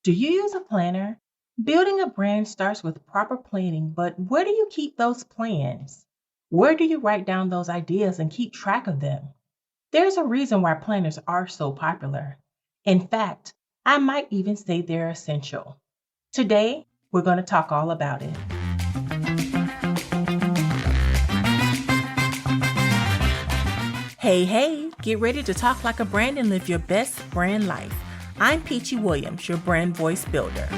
Do you use a planner? Building a brand starts with proper planning, but where do you keep those plans? Where do you write down those ideas and keep track of them? There's a reason why planners are so popular. In fact, I might even say they're essential. Today, we're going to talk all about it. Hey, get ready to talk like a brand and live your best brand life. I'm Peachy Williams, your brand voice builder.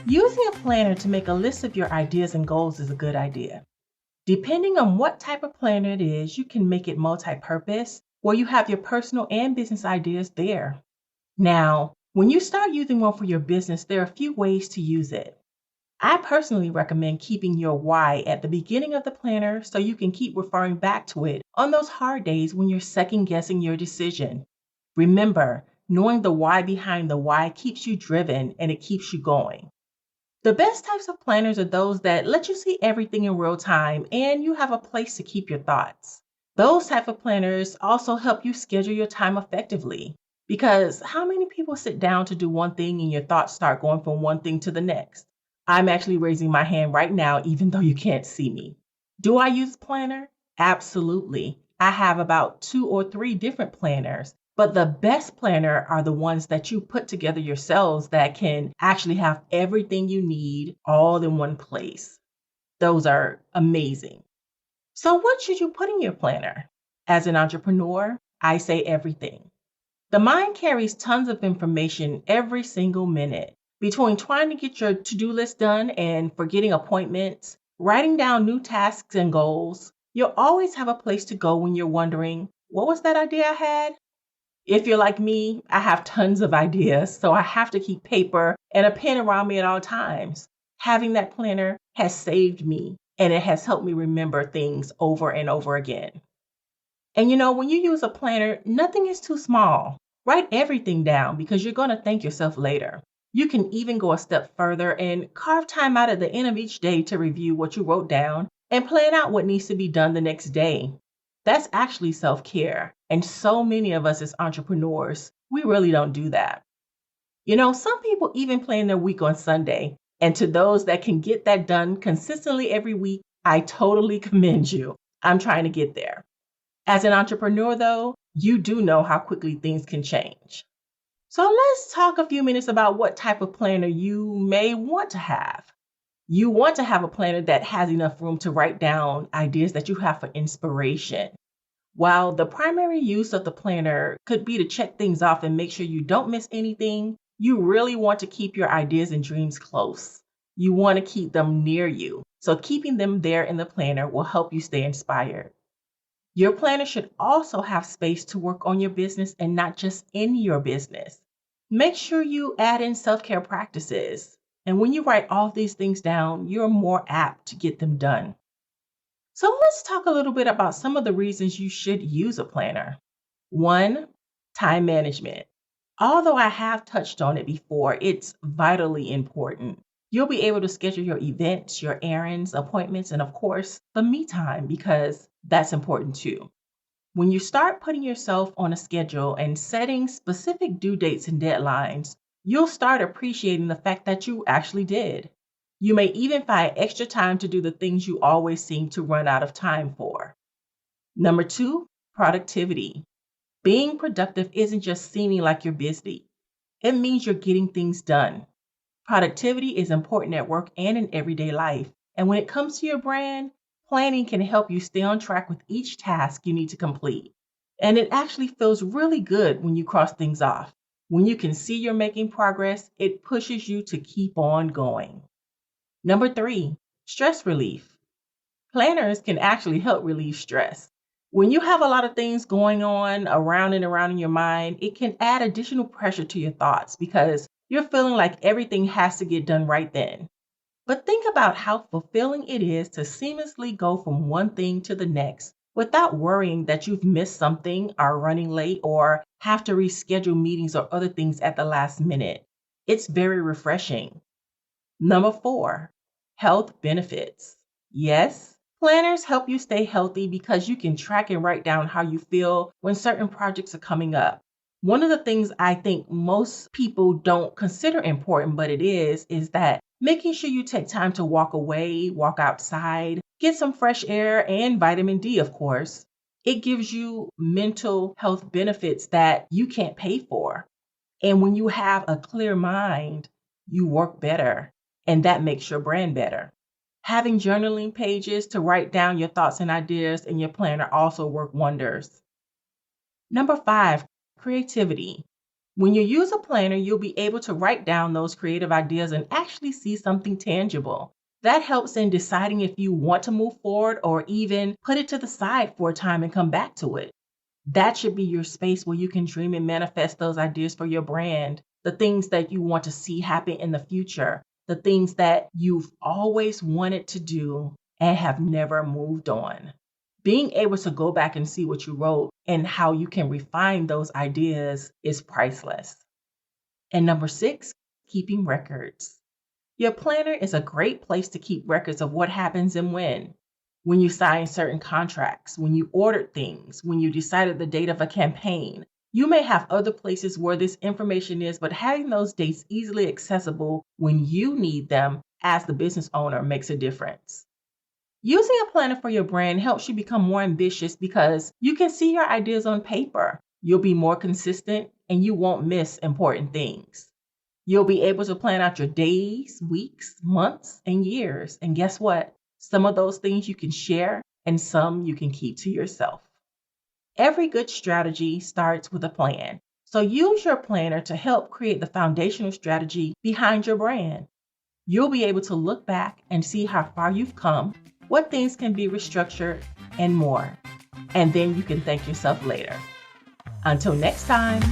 Using a planner to make a list of your ideas and goals is a good idea. Depending on what type of planner it is, you can make it multi-purpose, where you have your personal and business ideas there. Now, when you start using one for your business, there are a few ways to use it. I personally recommend keeping your why at the beginning of the planner so you can keep referring back to it on those hard days when you're second guessing your decision. Remember, knowing the why behind the why keeps you driven and it keeps you going. The best types of planners are those that let you see everything in real time and you have a place to keep your thoughts. Those type of planners also help you schedule your time effectively, because how many people sit down to do one thing and your thoughts start going from one thing to the next? I'm actually raising my hand right now, even though you can't see me. Do I use a planner? Absolutely. I have about 2 or 3 different planners, but the best planner are the ones that you put together yourselves that can actually have everything you need all in one place. Those are amazing. So what should you put in your planner? As an entrepreneur, I say everything. The mind carries tons of information every single minute. Between trying to get your to-do list done and forgetting appointments, writing down new tasks and goals, you'll always have a place to go when you're wondering, what was that idea I had? If you're like me, I have tons of ideas, so I have to keep paper and a pen around me at all times. Having that planner has saved me, and it has helped me remember things over and over again. And when you use a planner, nothing is too small. Write everything down because you're going to thank yourself later. You can even go a step further and carve time out at the end of each day to review what you wrote down and plan out what needs to be done the next day. That's actually self-care. And so many of us as entrepreneurs, we really don't do that. Some people even plan their week on Sunday. And to those that can get that done consistently every week, I totally commend you. I'm trying to get there. As an entrepreneur, though, you do know how quickly things can change. So let's talk a few minutes about what type of planner you may want to have. You want to have a planner that has enough room to write down ideas that you have for inspiration. While the primary use of the planner could be to check things off and make sure you don't miss anything, you really want to keep your ideas and dreams close. You want to keep them near you. So keeping them there in the planner will help you stay inspired. Your planner should also have space to work on your business and not just in your business. Make sure you add in self-care practices. And when you write all of these things down, you're more apt to get them done. So let's talk a little bit about some of the reasons you should use a planner. 1, time management. Although I have touched on it before, it's vitally important. You'll be able to schedule your events, your errands, appointments, and of course, the me time, because that's important too. When you start putting yourself on a schedule and setting specific due dates and deadlines, you'll start appreciating the fact that you actually did. You may even find extra time to do the things you always seem to run out of time for. Number 2, productivity. Being productive isn't just seeming like you're busy. It means you're getting things done. Productivity is important at work and in everyday life. And when it comes to your brand, planning can help you stay on track with each task you need to complete. And it actually feels really good when you cross things off. When you can see you're making progress, it pushes you to keep on going. Number 3, stress relief. Planners can actually help relieve stress. When you have a lot of things going on around and around in your mind, it can add additional pressure to your thoughts because you're feeling like everything has to get done right then. But think about how fulfilling it is to seamlessly go from one thing to the next without worrying that you've missed something, are running late, or have to reschedule meetings or other things at the last minute. It's very refreshing. Number 4, health benefits. Yes, Planners help you stay healthy because you can track and write down how you feel when certain projects are coming up. One of the things I think most people don't consider important, but it is that making sure you take time to walk away, walk outside, get some fresh air and vitamin D, of course. It gives you mental health benefits that you can't pay for. And when you have a clear mind, you work better, and that makes your brand better. Having journaling pages to write down your thoughts and ideas in your planner also work wonders. Number 5, creativity. When you use a planner, you'll be able to write down those creative ideas and actually see something tangible. That helps in deciding if you want to move forward or even put it to the side for a time and come back to it. That should be your space where you can dream and manifest those ideas for your brand, the things that you want to see happen in the future, the things that you've always wanted to do and have never moved on. Being able to go back and see what you wrote and how you can refine those ideas is priceless. And number 6, keeping records. Your planner is a great place to keep records of what happens and when you sign certain contracts, when you ordered things, when you decided the date of a campaign. You may have other places where this information is, but having those dates easily accessible when you need them as the business owner makes a difference. Using a planner for your brand helps you become more ambitious because you can see your ideas on paper. You'll be more consistent and you won't miss important things. You'll be able to plan out your days, weeks, months, and years. And guess what? Some of those things you can share and some you can keep to yourself. Every good strategy starts with a plan. So use your planner to help create the foundational strategy behind your brand. You'll be able to look back and see how far you've come, what things can be restructured, and more. And then you can thank yourself later. Until next time.